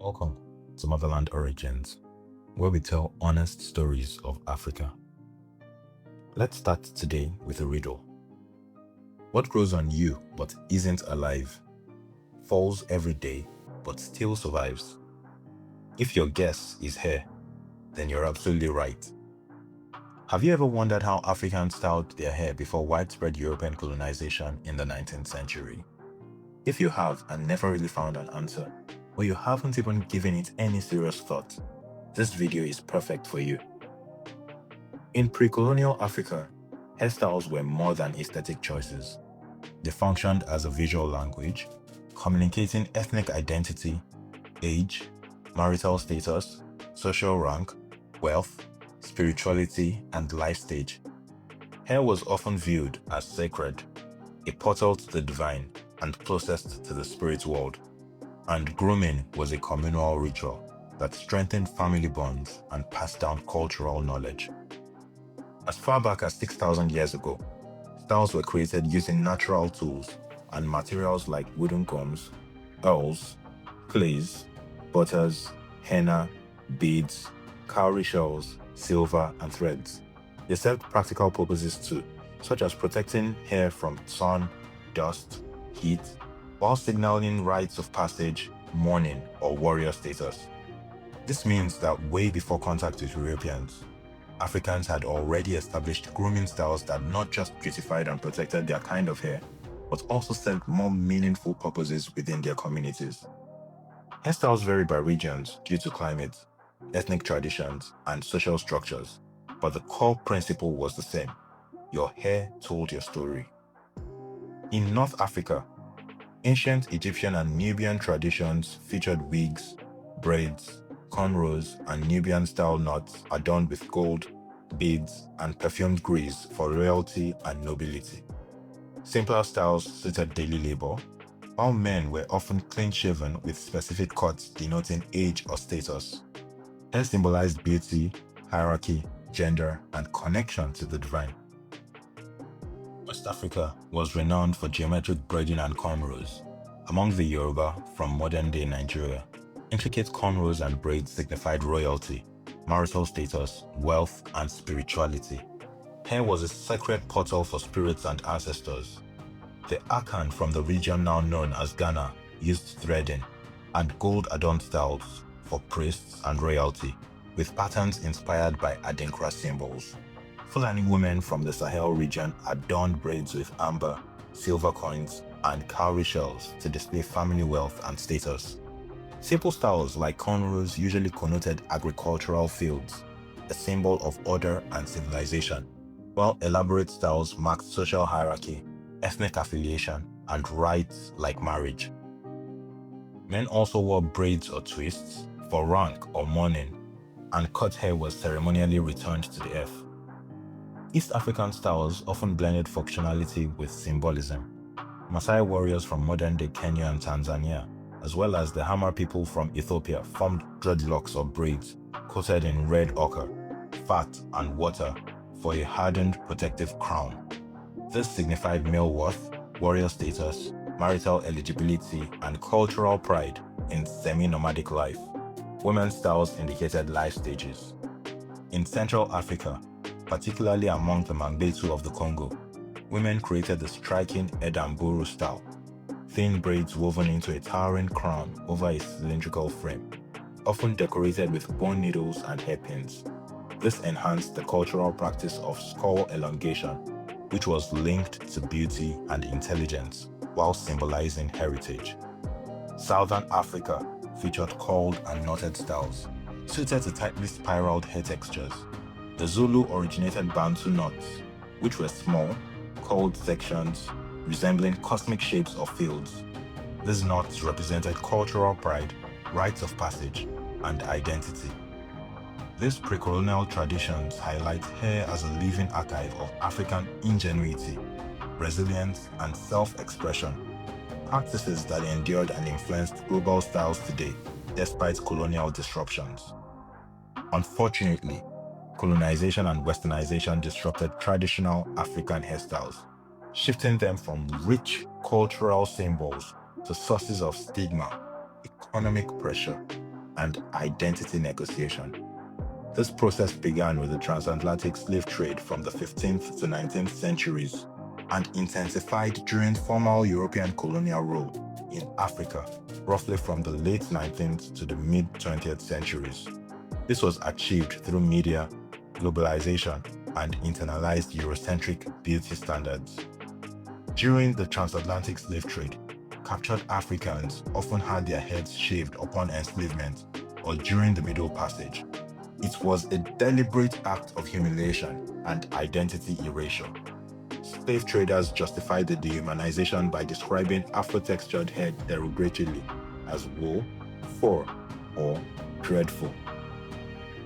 Welcome to Motherland Origins, where we tell honest stories of Africa. Let's start today with a riddle. What grows on you but isn't alive, falls every day but still survives? If your guess is hair, then you're absolutely right. Have you ever wondered how Africans styled their hair before widespread European colonization in the 19th century? If you have and never really found an answer, or you haven't even given it any serious thought, this video is perfect for you. In pre-colonial Africa, hairstyles were more than aesthetic choices. They functioned as a visual language, communicating ethnic identity, age, marital status, social rank, wealth, spirituality, and life stage. Hair was often viewed as sacred, a portal to the divine and closest to the spirit world. And grooming was a communal ritual that strengthened family bonds and passed down cultural knowledge. As far back as 6,000 years ago, styles were created using natural tools and materials like wooden combs, awls, clays, butters, henna, beads, cowrie shells, silver, and threads. They served practical purposes too, such as protecting hair from sun, dust, heat, while signaling rites of passage, mourning, or warrior status. This means that way before contact with Europeans, Africans had already established grooming styles that not just beautified and protected their kind of hair, but also served more meaningful purposes within their communities. Hairstyles vary by regions due to climate, ethnic traditions, and social structures, but the core principle was the same. Your hair told your story. In North Africa, ancient Egyptian and Nubian traditions featured wigs, braids, cornrows, and Nubian-style knots adorned with gold, beads, and perfumed grease for royalty and nobility. Simpler styles suited daily labor, while men were often clean-shaven with specific cuts denoting age or status. Hair symbolized beauty, hierarchy, gender, and connection to the divine. West Africa was renowned for geometric braiding and cornrows. Among the Yoruba from modern-day Nigeria, intricate cornrows and braids signified royalty, marital status, wealth, and spirituality. Hair was a sacred portal for spirits and ancestors. The Akan from the region now known as Ghana used threading and gold-adorned styles for priests and royalty, with patterns inspired by Adinkra symbols. Fulani women from the Sahel region adorned braids with amber, silver coins, and cowrie shells to display family wealth and status. Simple styles like cornrows usually connoted agricultural fields, a symbol of order and civilization, while elaborate styles marked social hierarchy, ethnic affiliation, and rites like marriage. Men also wore braids or twists for rank or mourning, and cut hair was ceremonially returned to the earth. East African styles often blended functionality with symbolism. Maasai warriors from modern-day Kenya and Tanzania, as well as the Hamar people from Ethiopia, formed dreadlocks or braids coated in red ochre, fat, and water for a hardened protective crown. This signified male worth, warrior status, marital eligibility, and cultural pride in semi-nomadic life. Women's styles indicated life stages. In Central Africa, particularly among the Mangbetu of the Congo, women created the striking Edamburu style, thin braids woven into a towering crown over a cylindrical frame, often decorated with bone needles and hairpins. This enhanced the cultural practice of skull elongation, which was linked to beauty and intelligence while symbolizing heritage. Southern Africa featured curled and knotted styles, suited to tightly spiraled hair textures. The Zulu originated Bantu knots, which were small, curled sections resembling cosmic shapes or fields. These knots represented cultural pride, rites of passage, and identity. These pre-colonial traditions highlight hair as a living archive of African ingenuity, resilience, and self-expression, practices that endured and influenced global styles today, despite colonial disruptions. Unfortunately, colonization and westernization disrupted traditional African hairstyles, shifting them from rich cultural symbols to sources of stigma, economic pressure, and identity negotiation. This process began with the transatlantic slave trade from the 15th to 19th centuries and intensified during formal European colonial rule in Africa, roughly from the late 19th to the mid-20th centuries. This was achieved through media, globalization, and internalized Eurocentric beauty standards. During the transatlantic slave trade, captured Africans often had their heads shaved upon enslavement or during the Middle Passage. It was a deliberate act of humiliation and identity erasure. Slave traders justified the dehumanization by describing Afro-textured hair derogatorily as wool, fur, or dreadful.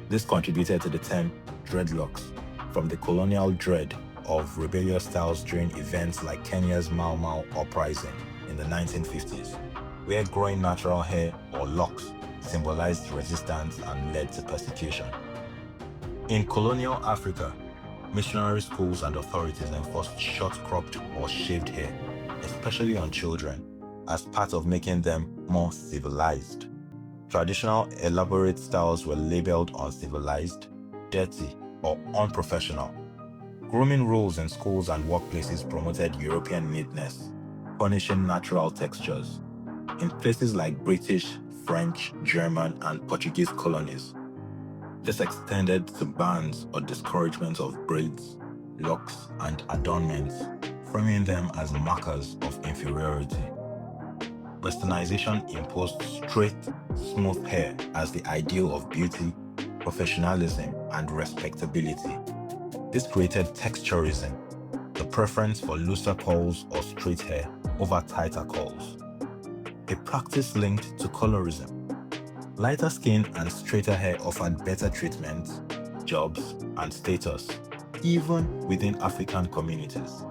This contributed to the term dreadlocks, from the colonial dread of rebellious styles during events like Kenya's Mau Mau uprising in the 1950s, where growing natural hair or locks symbolized resistance and led to persecution. In colonial Africa, missionary schools and authorities enforced short-cropped or shaved hair, especially on children, as part of making them more civilized. Traditional elaborate styles were labeled uncivilized, dirty, or unprofessional. Grooming rules in schools and workplaces promoted European neatness, punishing natural textures. In places like British, French, German, and Portuguese colonies, this extended to bans or discouragement of braids, locks, and adornments, framing them as markers of inferiority. Westernization imposed straight, smooth hair as the ideal of beauty, professionalism, and respectability. This created texturism, the preference for looser curls or straight hair over tighter curls, a practice linked to colorism. Lighter skin and straighter hair offered better treatment, jobs, and status, even within African communities.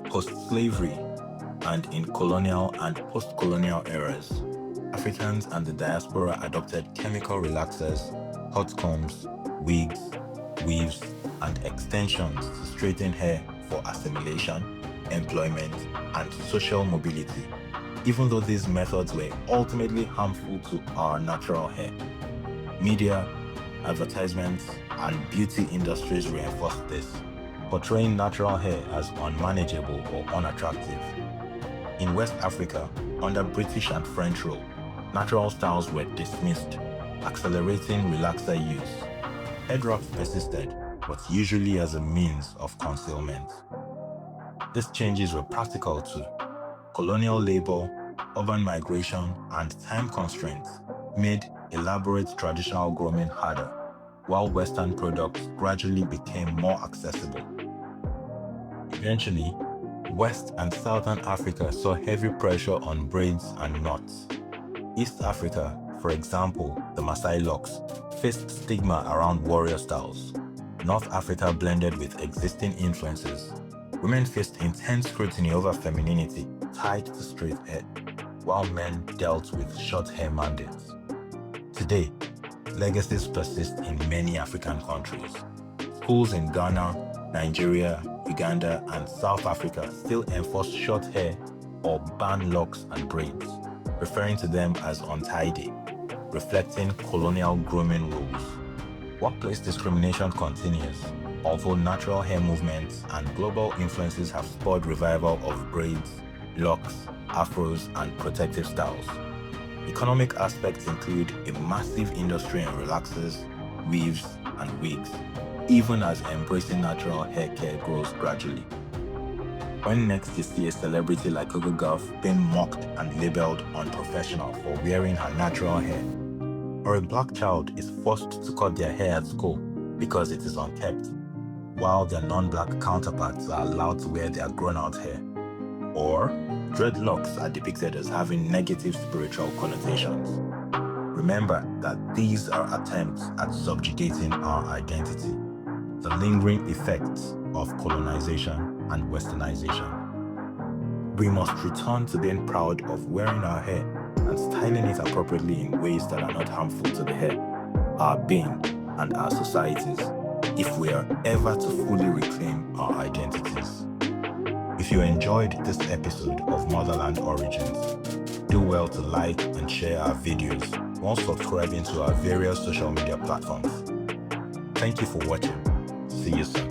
Post-slavery and in colonial and post-colonial eras, Africans and the diaspora adopted chemical relaxers, hot combs, wigs, weaves, and extensions to straighten hair for assimilation, employment, and social mobility, even though these methods were ultimately harmful to our natural hair. Media, advertisements, and beauty industries reinforced this, portraying natural hair as unmanageable or unattractive. In West Africa, under British and French rule, natural styles were dismissed, accelerating relaxer use. Head wraps persisted, but usually as a means of concealment. These changes were practical too. Colonial labor, urban migration, and time constraints made elaborate traditional grooming harder, while Western products gradually became more accessible. Eventually, West and Southern Africa saw heavy pressure on braids and knots. East Africa, for example, the Maasai locks, faced stigma around warrior styles. North Africa blended with existing influences. Women faced intense scrutiny over femininity tied to straight hair, while men dealt with short hair mandates. Today, legacies persist in many African countries. Schools in Ghana, Nigeria, Uganda, and South Africa still enforce short hair or ban locks and braids, referring to them as untidy, reflecting colonial grooming rules. Workplace discrimination continues, although natural hair movements and global influences have spurred revival of braids, locks, afros, and protective styles. Economic aspects include a massive industry in relaxers, weaves, and wigs, even as embracing natural hair care grows gradually. When next you see a celebrity like Coco Gauff being mocked and labeled unprofessional for wearing her natural hair, or a black child is forced to cut their hair at school because it is unkept, while their non-black counterparts are allowed to wear their grown-out hair, or dreadlocks are depicted as having negative spiritual connotations, remember that these are attempts at subjugating our identity, the lingering effects of colonization and westernization. We must return to being proud of wearing our hair and styling it appropriately in ways that are not harmful to the hair, our being, and our societies, if we are ever to fully reclaim our identities. If you enjoyed this episode of Motherland Origins, do well to like and share our videos while subscribing to our various social media platforms. Thank you for watching. See you soon.